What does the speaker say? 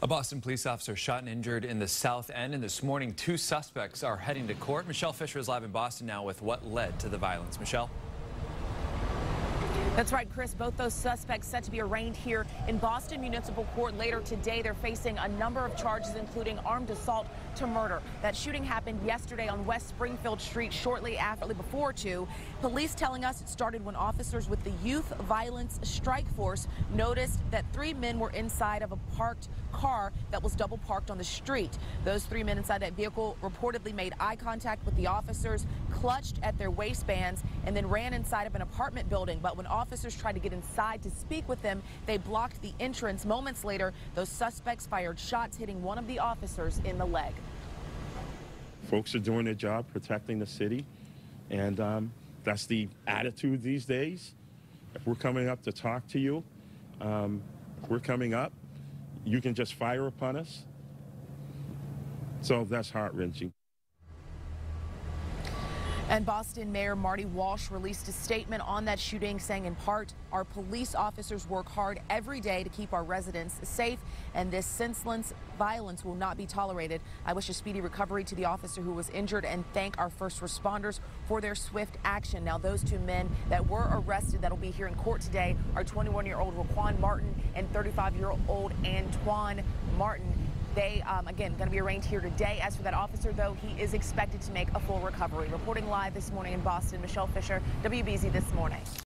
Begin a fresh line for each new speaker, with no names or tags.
A Boston police officer shot and injured in the South End, and this morning 2 suspects are heading to court. Michelle Fisher is live in Boston now with what led to the violence. Michelle?
That's right, Chris. Both those suspects set to be arraigned here in Boston Municipal Court later today. They're facing a number of charges, including armed assault to murder. That shooting happened yesterday on West Springfield Street shortly before 2. Police telling us it started when officers with the Youth Violence Strike Force noticed that 3 men were inside of a parked car that was double parked on the street. Those 3 men inside that vehicle reportedly made eye contact with the officers, clutched at their waistbands, and then ran inside of an apartment building. But when officers tried to get inside to speak with them, they blocked the entrance. Moments later, those suspects fired shots, hitting one of the officers in the leg.
Folks are doing their job, protecting the city, and that's the attitude these days. If we're coming up to talk to you, we're coming up. You can just fire upon us. So that's heart-wrenching.
And Boston Mayor Marty Walsh released a statement on that shooting, saying in part, "Our police officers work hard every day to keep our residents safe, and this senseless violence will not be tolerated. I wish a speedy recovery to the officer who was injured and thank our first responders for their swift action." Now, those 2 men that were arrested that will be here in court today are 21-year-old Raquan Martin and 35-year-old Antoine Martin. They, again, going to be arraigned here today. As for that officer, though, he is expected to make a full recovery. Reporting live this morning in Boston, Michelle Fisher, WBZ This Morning.